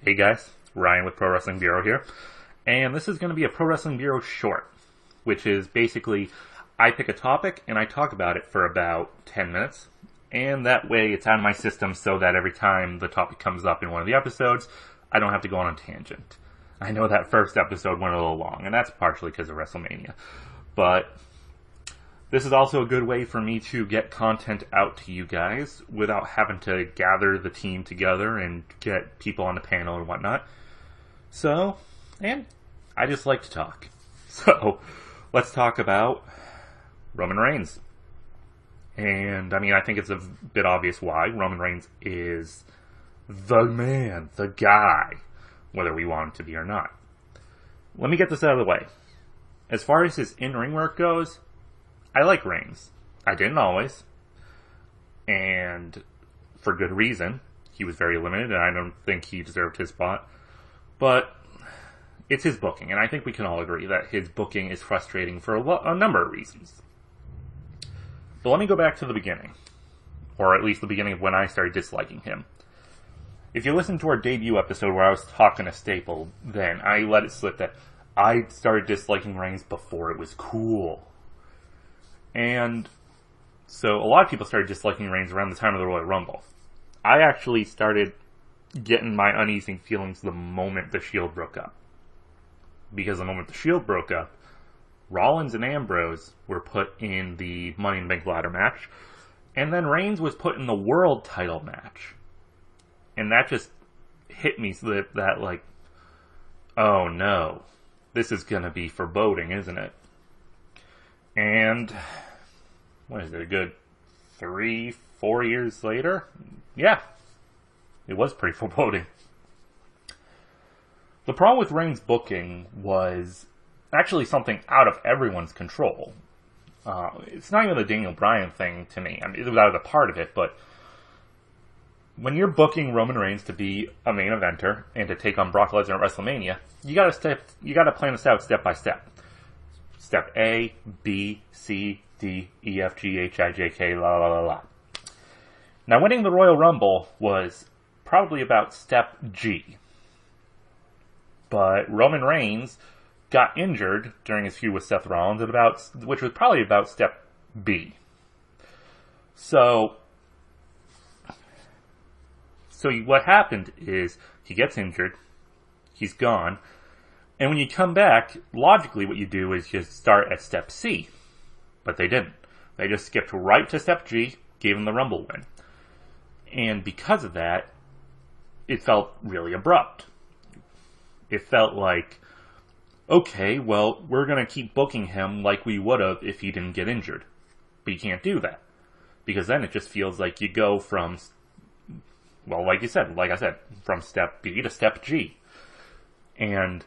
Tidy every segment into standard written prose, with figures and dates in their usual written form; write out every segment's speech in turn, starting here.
Hey guys, Ryan with Pro Wrestling Bureau here, and this is going to be a Pro Wrestling Bureau short, which is basically I pick a topic and I talk about it for about 10 minutes, and that way it's out of my system so that every time the topic comes up in one of the episodes, I don't have to go on a tangent. I know that first episode went a little long, and that's partially because of WrestleMania, but this is also a good way for me to get content out to you guys without having to gather the team together and get people on the panel and whatnot. So, and I just like to talk. So, let's talk about Roman Reigns. And, I think it's a bit obvious why. Roman Reigns is the man, the guy, whether we want him to be or not. Let me get this out of the way. As far as his in-ring work goes, I like Reigns. I didn't always. And for good reason. He was very limited, and I don't think he deserved his spot. But it's his booking, and I think we can all agree that his booking is frustrating for a number of reasons. But let me go back to the beginning. Or at least the beginning of when I started disliking him. If you listen to our debut episode where I was talking to Staple, then I let it slip that I started disliking Reigns before it was cool. And so a lot of people started disliking Reigns around the time of the Royal Rumble. I actually started getting my uneasy feelings the moment the Shield broke up. Because the moment the Shield broke up, Rollins and Ambrose were put in the Money in the Bank ladder match, and then Reigns was put in the world title match. And that just hit me that like, oh no, this is going to be foreboding, isn't it? And, what is it, a good 3-4 years later? Yeah, it was pretty foreboding. The problem with Reigns' booking was actually something out of everyone's control. It's not even the Daniel Bryan thing to me. It was out of the part of it, but when you're booking Roman Reigns to be a main eventer and to take on Brock Lesnar at WrestleMania, you gotta plan this out step by step. Step A, B, C, D, E, F, G, H, I, J, K, la la la la. Now, winning the Royal Rumble was probably about step G. But Roman Reigns got injured during his feud with Seth Rollins, which was probably about step B. So what happened is he gets injured, he's gone, and when you come back, logically what you do is you start at step C. But they didn't. They just skipped right to step G, gave him the Rumble win. And because of that, it felt really abrupt. It felt like, okay, well, we're going to keep booking him like we would have if he didn't get injured. But you can't do that. Because then it just feels like you go from, well, like I said, from step B to step G. And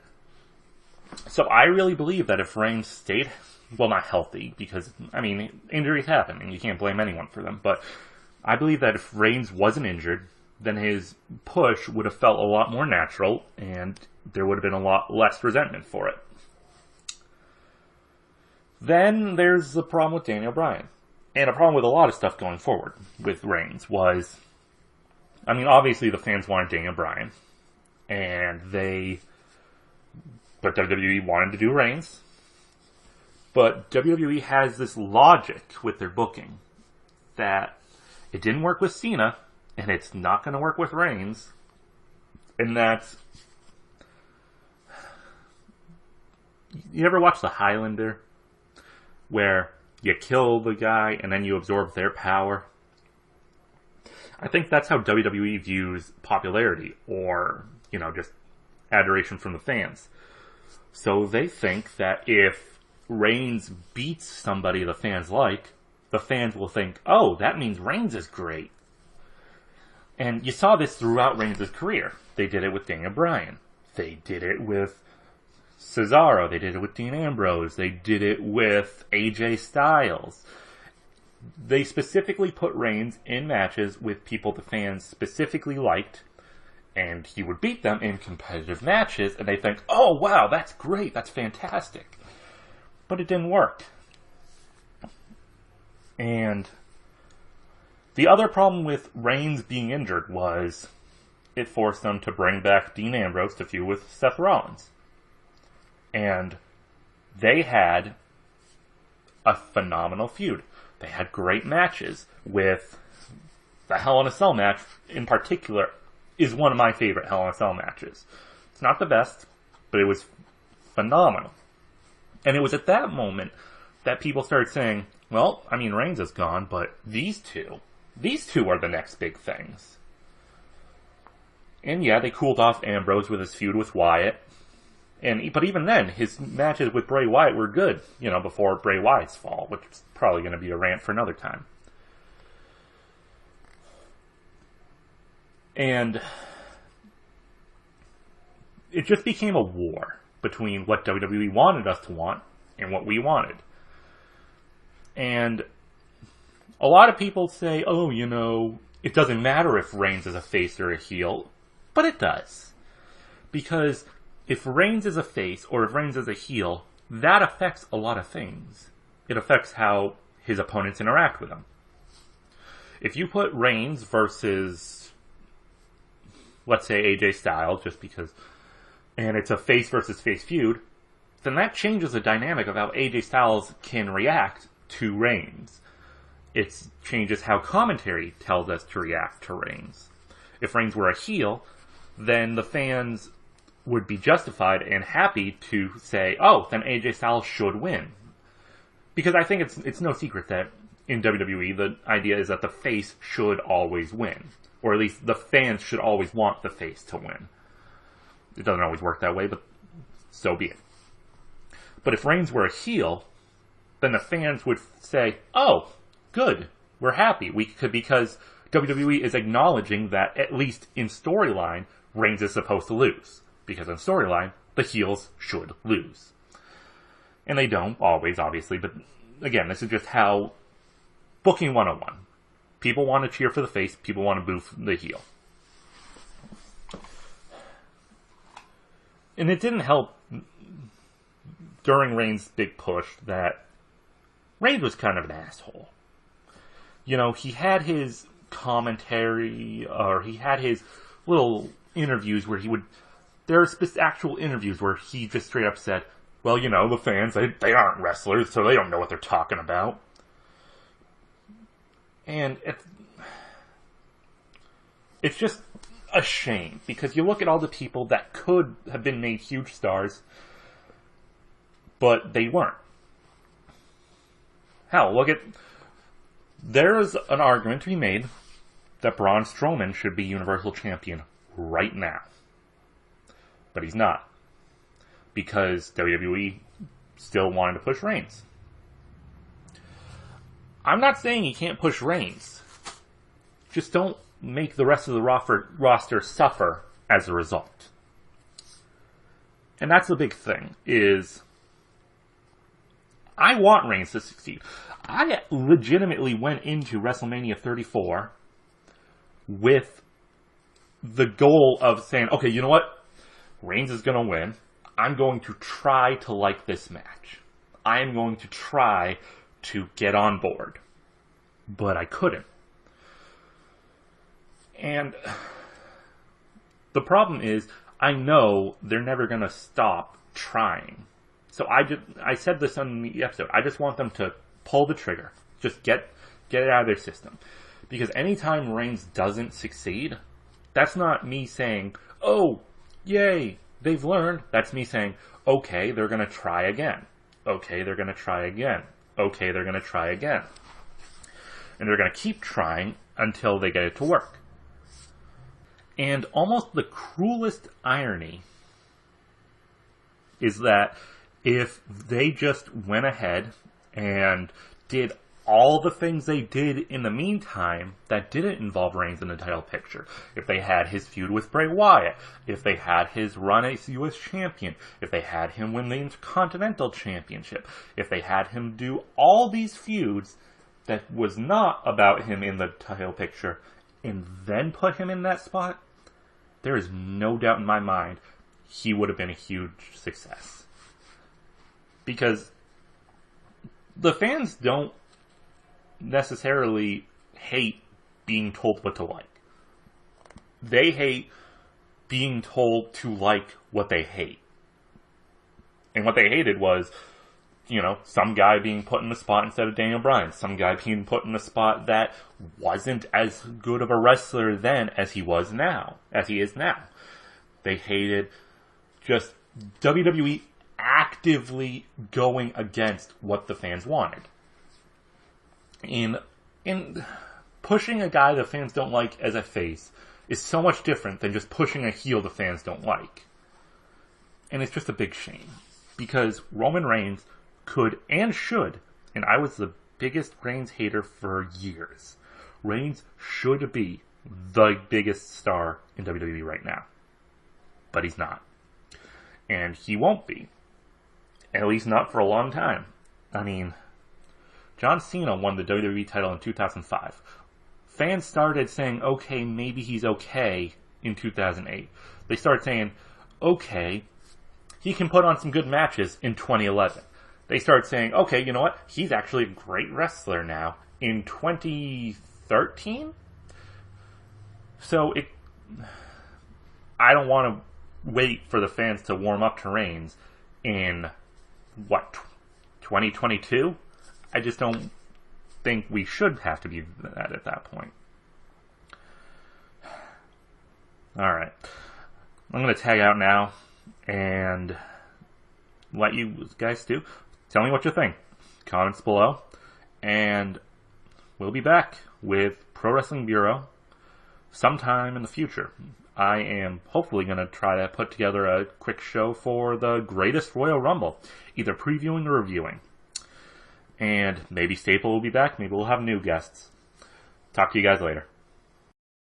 so I really believe that if Reigns stayed, well, not healthy, because, injuries happen, and you can't blame anyone for them, but I believe that if Reigns wasn't injured, then his push would have felt a lot more natural, and there would have been a lot less resentment for it. Then there's the problem with Daniel Bryan. And a problem with a lot of stuff going forward with Reigns was, obviously the fans wanted Daniel Bryan, but WWE wanted to do Reigns. But WWE has this logic with their booking that it didn't work with Cena, and it's not going to work with Reigns. And that's... You ever watch The Highlander? Where you kill the guy, and then you absorb their power? I think that's how WWE views popularity, or, just adoration from the fans. So they think that if Reigns beats somebody the fans like, the fans will think, oh, that means Reigns is great. And you saw this throughout Reigns' career. They did it with Daniel Bryan. They did it with Cesaro. They did it with Dean Ambrose. They did it with AJ Styles. They specifically put Reigns in matches with people the fans specifically liked, and he would beat them in competitive matches, and they think, oh, wow, that's great, that's fantastic. But it didn't work. And the other problem with Reigns being injured was it forced them to bring back Dean Ambrose to feud with Seth Rollins. And they had a phenomenal feud. They had great matches, with the Hell in a Cell match in particular is one of my favorite Hell in a Cell matches. It's not the best, but it was phenomenal. And it was at that moment that people started saying, well, I mean, Reigns is gone, but these two are the next big things. And yeah, they cooled off Ambrose with his feud with Wyatt. But even then, his matches with Bray Wyatt were good, before Bray Wyatt's fall, which is probably going to be a rant for another time. And it just became a war between what WWE wanted us to want and what we wanted. And a lot of people say, oh, it doesn't matter if Reigns is a face or a heel. But it does. Because if Reigns is a face or if Reigns is a heel, that affects a lot of things. It affects how his opponents interact with him. If you put Reigns versus, let's say, AJ Styles, and it's a face versus face feud, then that changes the dynamic of how AJ Styles can react to Reigns. It changes how commentary tells us to react to Reigns. If Reigns were a heel, then the fans would be justified and happy to say, oh, then AJ Styles should win. Because I think it's no secret that in WWE, the idea is that the face should always win. Or at least the fans should always want the face to win. It doesn't always work that way, but so be it. But if Reigns were a heel, then the fans would say, oh, good, we're happy. Because WWE is acknowledging that, at least in storyline, Reigns is supposed to lose. Because in storyline, the heels should lose. And they don't, always, obviously, but again, this is just how booking 101. People want to cheer for the face, people want to boo the heel. And it didn't help during Reigns' big push that Reigns was kind of an asshole. He had his commentary, or he had his little interviews where there are actual interviews where he just straight up said, well, the fans, they aren't wrestlers, so they don't know what they're talking about. And it's just a shame, because you look at all the people that could have been made huge stars, but they weren't. Hell, there's an argument to be made that Braun Strowman should be Universal Champion right now. But he's not. Because WWE still wanted to push Reigns. I'm not saying he can't push Reigns. Just don't make the rest of the roster suffer as a result. And that's the big thing, is I want Reigns to succeed. I legitimately went into WrestleMania 34 with the goal of saying, okay, you know what? Reigns is going to win. I'm going to try to like this match. I am going to try to get on board. But I couldn't. And the problem is, I know they're never going to stop trying. So I said this on the episode. I just want them to pull the trigger. Just get it out of their system. Because anytime Reigns doesn't succeed, that's not me saying, oh, yay, they've learned. That's me saying, okay, they're going to try again. Okay, they're going to try again. Okay, they're going to try again. And they're going to keep trying until they get it to work. And almost the cruelest irony is that if they just went ahead and did all the things they did in the meantime that didn't involve Reigns in the title picture, if they had his feud with Bray Wyatt, if they had his run as U.S. champion, if they had him win the Intercontinental Championship, if they had him do all these feuds that was not about him in the title picture, and then put him in that spot, there is no doubt in my mind he would have been a huge success. Because the fans don't necessarily hate being told what to like. They hate being told to like what they hate. And what they hated was, some guy being put in the spot instead of Daniel Bryan. Some guy being put in a spot that wasn't as good of a wrestler then as he is now. They hated just WWE actively going against what the fans wanted. In pushing a guy the fans don't like as a face is so much different than just pushing a heel the fans don't like. And it's just a big shame. Because Roman Reigns could and should, and I was the biggest Reigns hater for years. Reigns should be the biggest star in WWE right now. But he's not. And he won't be. At least not for a long time. I mean, John Cena won the WWE title in 2005. Fans started saying, okay, maybe he's okay in 2008. They started saying, okay, he can put on some good matches in 2011. They started saying, okay, you know what? He's actually a great wrestler now in 2013. So I don't want to wait for the fans to warm up to Reigns in, 2022? I just don't think we should have to be that at that point. Alright. I'm going to tag out now and let you guys do. Tell me what you think. Comments below. And we'll be back with Pro Wrestling Bureau sometime in the future. I am hopefully going to try to put together a quick show for the Greatest Royal Rumble, either previewing or reviewing. And maybe Staple will be back. Maybe we'll have new guests. Talk to you guys later.